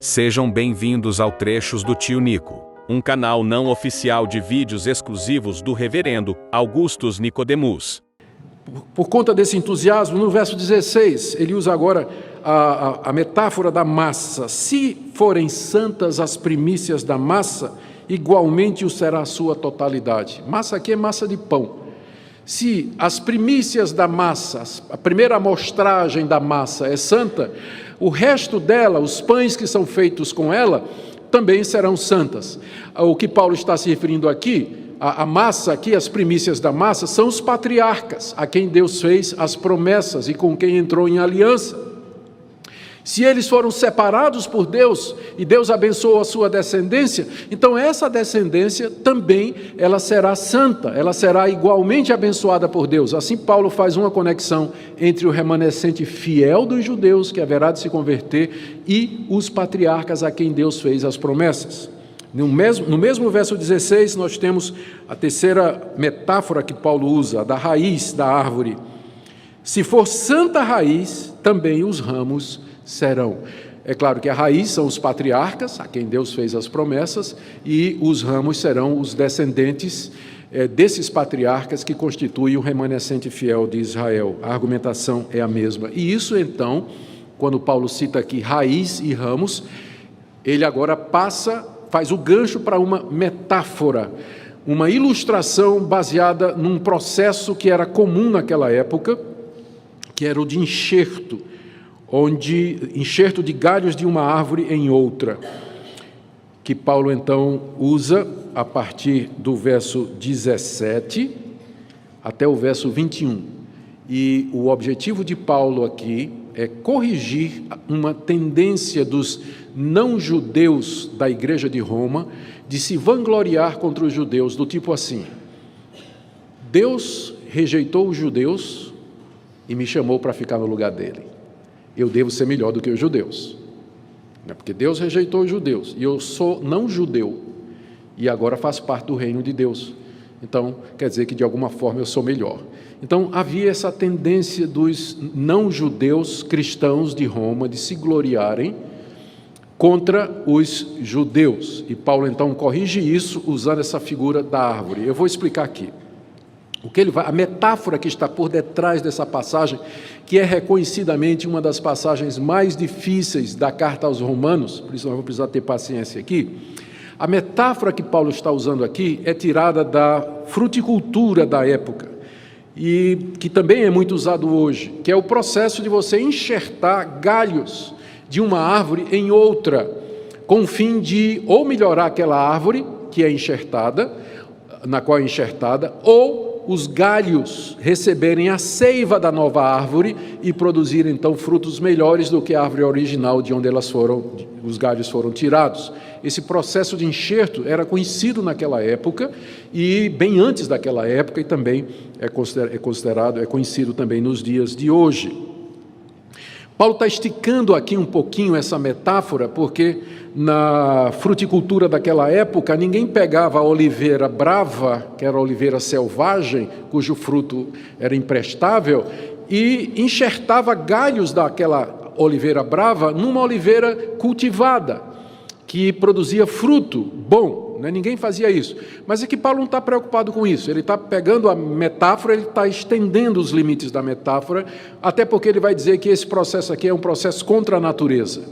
Sejam bem-vindos ao Trechos do Tio Nico, um canal não oficial de vídeos exclusivos do Reverendo Augustus Nicodemus. Por conta desse entusiasmo, no verso 16, ele usa agora a metáfora da massa. Se forem santas as primícias da massa, igualmente o será a sua totalidade. Massa aqui é massa de pão. Se as primícias da massa, a primeira amostragem da massa é santa, o resto dela, os pães que são feitos com ela, também serão santas. O que Paulo está se referindo aqui, a massa aqui, as primícias da massa, são os patriarcas, a quem Deus fez as promessas e com quem entrou em aliança. Se eles foram separados por Deus e Deus abençoou a sua descendência, então essa descendência também ela será santa, ela será igualmente abençoada por Deus. Assim Paulo faz uma conexão entre o remanescente fiel dos judeus, que haverá de se converter, e os patriarcas a quem Deus fez as promessas. No mesmo verso 16, nós temos a terceira metáfora que Paulo usa, da raiz da árvore. Se for santa a raiz, também os ramos serão. É claro que a raiz são os patriarcas, a quem Deus fez as promessas, e os ramos serão os descendentes desses patriarcas que constituem o remanescente fiel de Israel. A argumentação é a mesma. E isso, então, quando Paulo cita aqui raiz e ramos, ele agora faz o gancho para uma metáfora, uma ilustração baseada num processo que era comum naquela época, que era o de enxerto de galhos de uma árvore em outra, que Paulo então usa a partir do verso 17 até o verso 21. E o objetivo de Paulo aqui é corrigir uma tendência dos não-judeus da igreja de Roma de se vangloriar contra os judeus, do tipo assim: Deus rejeitou os judeus e me chamou para ficar no lugar dele. Eu devo ser melhor do que os judeus, porque Deus rejeitou os judeus, e eu sou não-judeu, e agora faço parte do reino de Deus, então quer dizer que de alguma forma eu sou melhor. Então havia essa tendência dos não-judeus cristãos de Roma de se gloriarem contra os judeus, e Paulo então corrige isso usando essa figura da árvore. Eu vou explicar aqui. A metáfora que está por detrás dessa passagem, que é reconhecidamente uma das passagens mais difíceis da carta aos Romanos, por isso nós vamos precisar ter paciência aqui. A metáfora que Paulo está usando aqui é tirada da fruticultura da época, e que também é muito usado hoje, que é o processo de você enxertar galhos de uma árvore em outra, com o fim de ou melhorar aquela árvore que é enxertada, na qual é enxertada, ou os galhos receberem a seiva da nova árvore e produzirem então frutos melhores do que a árvore original de onde os galhos foram tirados. Esse processo de enxerto era conhecido naquela época e bem antes daquela época, e também é conhecido também nos dias de hoje. Paulo está esticando aqui um pouquinho essa metáfora, porque na fruticultura daquela época, ninguém pegava a oliveira brava, que era a oliveira selvagem, cujo fruto era imprestável, e enxertava galhos daquela oliveira brava numa oliveira cultivada, que produzia fruto bom. Ninguém fazia isso. Mas é que Paulo não está preocupado com isso. Ele está pegando a metáfora, ele está estendendo os limites da metáfora, até porque ele vai dizer que esse processo aqui é um processo contra a natureza.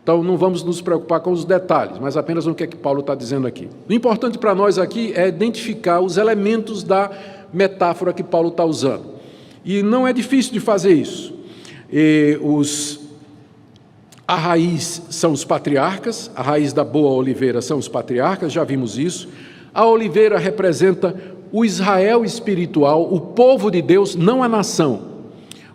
Então não vamos nos preocupar com os detalhes, mas apenas no que é que Paulo está dizendo aqui. O importante para nós aqui é identificar os elementos da metáfora que Paulo está usando. E não é difícil de fazer isso. A raiz são os patriarcas, a raiz da boa oliveira são os patriarcas, já vimos isso. A oliveira representa o Israel espiritual, o povo de Deus, não a nação,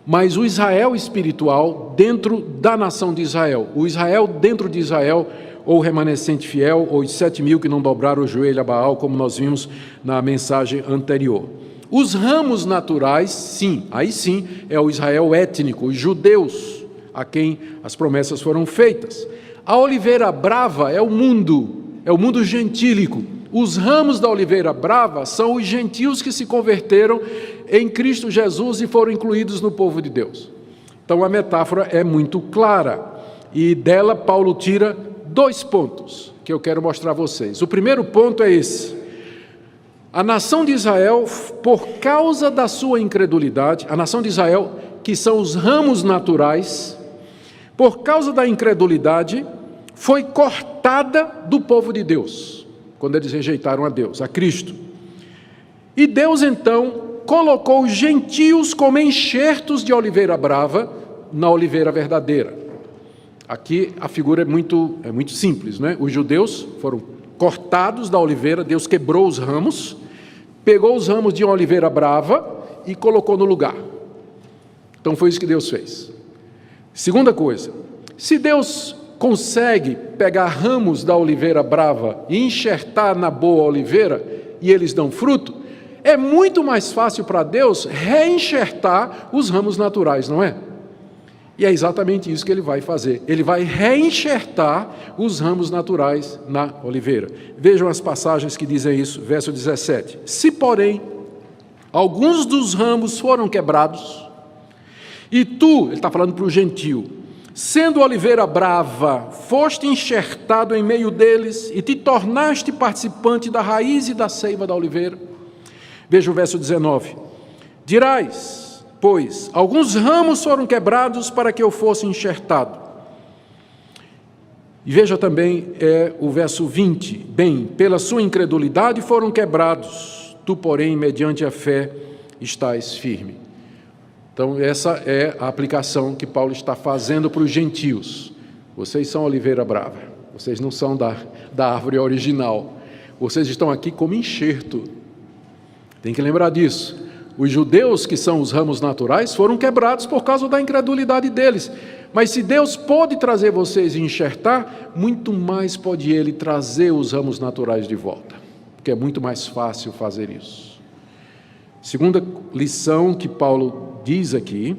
mas o Israel espiritual dentro da nação de Israel. O Israel dentro de Israel, ou o remanescente fiel, ou os 7.000 que não dobraram o joelho a Baal, como nós vimos na mensagem anterior. Os ramos naturais, sim, aí sim é o Israel étnico, os judeus, a quem as promessas foram feitas. A oliveira brava é o mundo gentílico. Os ramos da oliveira brava são os gentios que se converteram em Cristo Jesus e foram incluídos no povo de Deus. Então a metáfora é muito clara. e dela Paulo tira 2 pontos que eu quero mostrar a vocês. O primeiro ponto é esse: a nação de Israel, por causa da sua incredulidade, a nação de Israel, que são os ramos naturais, por causa da incredulidade, foi cortada do povo de Deus, quando eles rejeitaram a Deus, a Cristo. E Deus então colocou os gentios como enxertos de oliveira brava na oliveira verdadeira. Aqui a figura é muito simples, né? Os judeus foram cortados da oliveira, Deus quebrou os ramos, pegou os ramos de uma oliveira brava e colocou no lugar. Então foi isso que Deus fez. Segunda coisa, se Deus consegue pegar ramos da oliveira brava e enxertar na boa oliveira e eles dão fruto, é muito mais fácil para Deus reenxertar os ramos naturais, não é? E é exatamente isso que ele vai fazer. Ele vai reenxertar os ramos naturais na oliveira. Vejam as passagens que dizem isso, verso 17. Se, porém, alguns dos ramos foram quebrados, e tu, ele está falando para o gentio, sendo oliveira brava, foste enxertado em meio deles e te tornaste participante da raiz e da seiva da oliveira. Veja o verso 19. Dirás, pois, alguns ramos foram quebrados para que eu fosse enxertado. E veja também o verso 20. Bem, pela sua incredulidade foram quebrados, tu, porém, mediante a fé, estás firme. Então, essa é a aplicação que Paulo está fazendo para os gentios. Vocês são oliveira brava, vocês não são da árvore original. Vocês estão aqui como enxerto. Tem que lembrar disso. Os judeus, que são os ramos naturais, foram quebrados por causa da incredulidade deles. Mas se Deus pode trazer vocês e enxertar, muito mais pode Ele trazer os ramos naturais de volta, porque é muito mais fácil fazer isso. Segunda lição que Paulo diz aqui,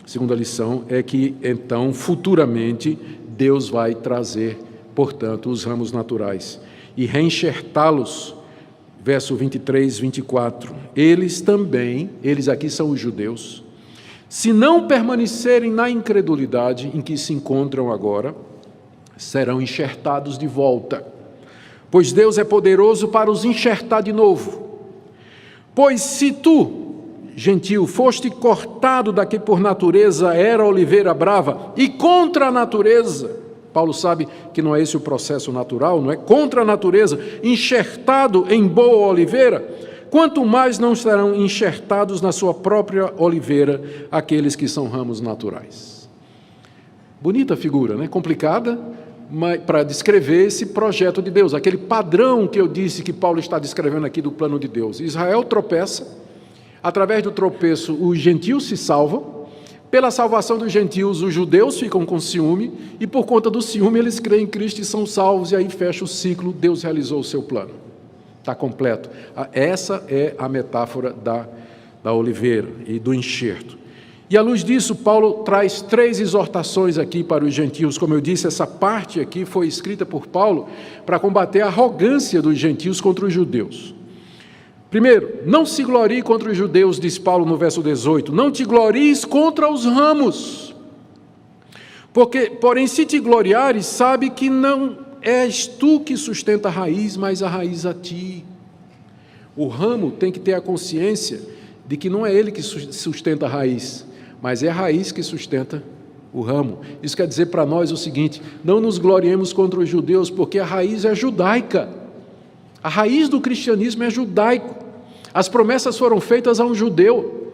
segunda lição, é que então, futuramente, Deus vai trazer, portanto, os ramos naturais e reenxertá-los. Verso 23, 24, eles aqui são os judeus, se não permanecerem na incredulidade em que se encontram agora, serão enxertados de volta, pois Deus é poderoso para os enxertar de novo. Pois se tu, gentio, foste cortado da que por natureza era oliveira brava, e contra a natureza, Paulo sabe que não é esse o processo natural, não é? Contra a natureza, enxertado em boa oliveira, quanto mais não serão enxertados na sua própria oliveira aqueles que são ramos naturais. Bonita figura, né? Complicada, mas para descrever esse projeto de Deus, aquele padrão que eu disse que Paulo está descrevendo aqui do plano de Deus. Israel tropeça, através do tropeço os gentios se salvam, pela salvação dos gentios, os judeus ficam com ciúme, e por conta do ciúme eles creem em Cristo e são salvos, e aí fecha o ciclo, Deus realizou o seu plano. Está completo. Essa é a metáfora da oliveira e do enxerto. E à luz disso, Paulo traz 3 exortações aqui para os gentios. Como eu disse, essa parte aqui foi escrita por Paulo para combater a arrogância dos gentios contra os judeus. Primeiro, não se glorie contra os judeus, diz Paulo no verso 18, não te glories contra os ramos, porém se te gloriares, sabe que não és tu que sustenta a raiz, mas a raiz a ti. O ramo tem que ter a consciência de que não é ele que sustenta a raiz, mas é a raiz que sustenta o ramo. Isso quer dizer para nós o seguinte, não nos gloriemos contra os judeus, porque a raiz é judaica, a raiz do cristianismo é judaico. As promessas foram feitas a um judeu,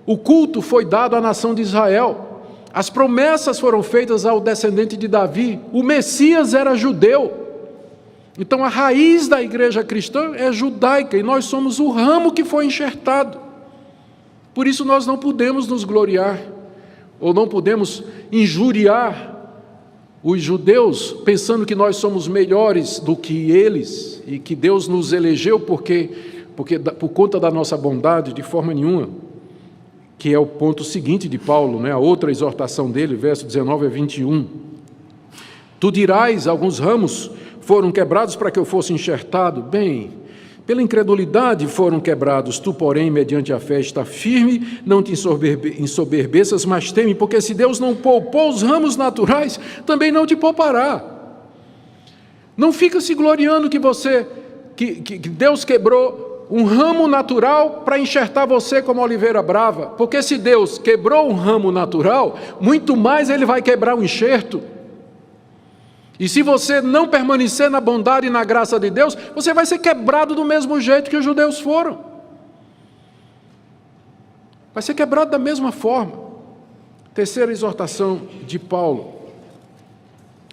o culto foi dado à nação de Israel, as promessas foram feitas ao descendente de Davi, o Messias era judeu. Então a raiz da igreja cristã é judaica e nós somos o ramo que foi enxertado. Por isso nós não podemos nos gloriar, ou não podemos injuriar os judeus, pensando que nós somos melhores do que eles, e que Deus nos elegeu por conta da nossa bondade, de forma nenhuma, que é o ponto seguinte de Paulo, né? A outra exortação dele, verso 19 a 21. Tu dirás, alguns ramos foram quebrados para que eu fosse enxertado. Bem, Pela incredulidade foram quebrados. Tu, porém, mediante a fé, está firme, não te ensoberbeças, mas teme, porque se Deus não poupou os ramos naturais, também não te poupará. Não fica se gloriando que Deus quebrou um ramo natural para enxertar você como oliveira brava, porque se Deus quebrou um ramo natural, muito mais Ele vai quebrar o enxerto. E se você não permanecer na bondade e na graça de Deus, você vai ser quebrado do mesmo jeito que os judeus foram. Vai ser quebrado da mesma forma. Terceira exortação de Paulo.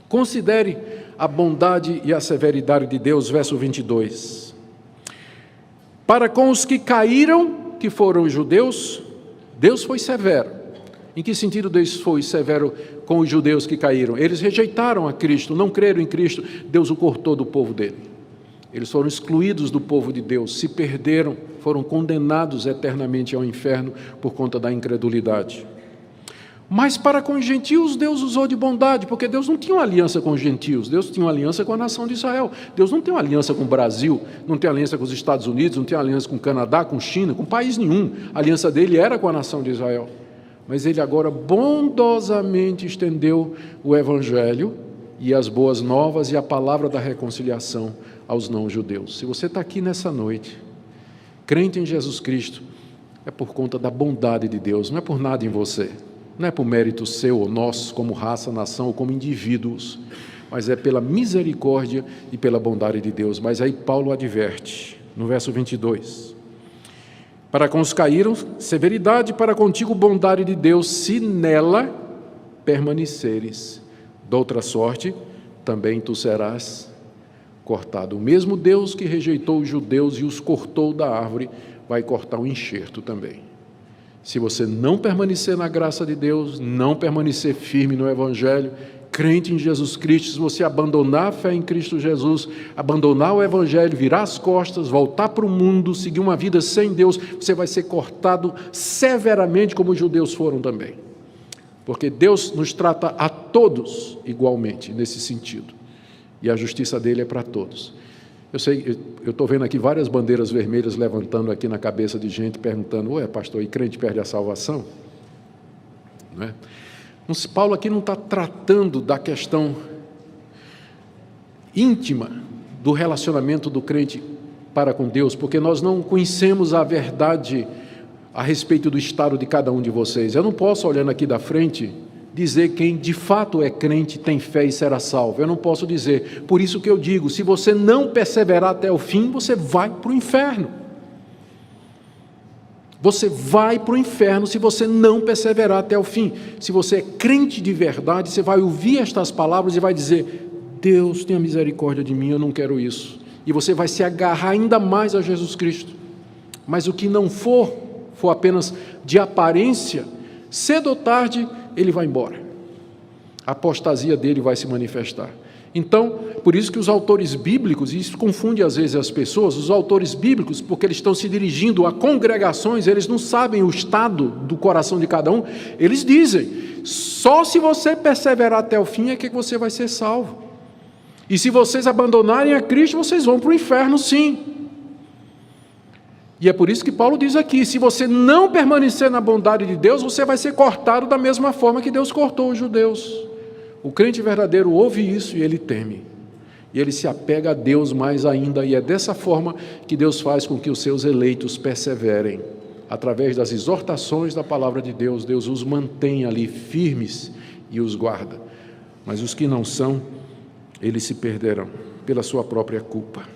Considere a bondade e a severidade de Deus, verso 22. Para com os que caíram, que foram os judeus, Deus foi severo. Em que sentido Deus foi severo com os judeus que caíram? Eles rejeitaram a Cristo, não creram em Cristo, Deus o cortou do povo dele. Eles foram excluídos do povo de Deus, se perderam, foram condenados eternamente ao inferno por conta da incredulidade. Mas para com os gentios Deus usou de bondade, porque Deus não tinha uma aliança com os gentios, Deus tinha uma aliança com a nação de Israel. Deus não tem uma aliança com o Brasil, não tem aliança com os Estados Unidos, não tem aliança com o Canadá, com China, com país nenhum. A aliança dele era com a nação de Israel. Mas ele agora bondosamente estendeu o Evangelho e as boas novas e a palavra da reconciliação aos não-judeus. Se você está aqui nessa noite, crente em Jesus Cristo, é por conta da bondade de Deus, não é por nada em você, não é por mérito seu ou nosso, como raça, nação ou como indivíduos, mas é pela misericórdia e pela bondade de Deus. Mas aí Paulo adverte, no verso 22, para com os caíram, severidade, para contigo bondade de Deus, se nela permaneceres. Doutra sorte, também tu serás cortado. O mesmo Deus que rejeitou os judeus e os cortou da árvore, vai cortar o enxerto também. Se você não permanecer na graça de Deus, não permanecer firme no Evangelho, crente em Jesus Cristo, se você abandonar a fé em Cristo Jesus, abandonar o Evangelho, virar as costas, voltar para o mundo, seguir uma vida sem Deus, você vai ser cortado severamente como os judeus foram também. Porque Deus nos trata a todos igualmente, nesse sentido. E a justiça dele é para todos. Eu sei, eu estou vendo aqui várias bandeiras vermelhas levantando aqui na cabeça de gente, perguntando, ué, pastor, e crente perde a salvação? Não é? Paulo aqui não está tratando da questão íntima do relacionamento do crente para com Deus, porque nós não conhecemos a verdade a respeito do estado de cada um de vocês. Eu não posso, olhando aqui da frente, dizer quem de fato é crente, tem fé e será salvo. Eu não posso dizer. Por isso que eu digo, se você não perseverar até o fim, você vai para o inferno. Você vai para o inferno se você não perseverar até o fim. Se você é crente de verdade, você vai ouvir estas palavras e vai dizer, Deus tenha misericórdia de mim, eu não quero isso. E você vai se agarrar ainda mais a Jesus Cristo. Mas o que não for apenas de aparência, cedo ou tarde ele vai embora. A apostasia dele vai se manifestar. Então, por isso que os autores bíblicos, e isso confunde às vezes as pessoas, os autores bíblicos, porque eles estão se dirigindo a congregações, eles não sabem o estado do coração de cada um, eles dizem, só se você perseverar até o fim é que você vai ser salvo. E se vocês abandonarem a Cristo, vocês vão para o inferno sim. E é por isso que Paulo diz aqui, se você não permanecer na bondade de Deus, você vai ser cortado da mesma forma que Deus cortou os judeus. O crente verdadeiro ouve isso e ele teme. E ele se apega a Deus mais ainda, e é dessa forma que Deus faz com que os seus eleitos perseverem. Através das exortações da palavra de Deus, Deus os mantém ali firmes e os guarda. Mas os que não são, eles se perderão pela sua própria culpa.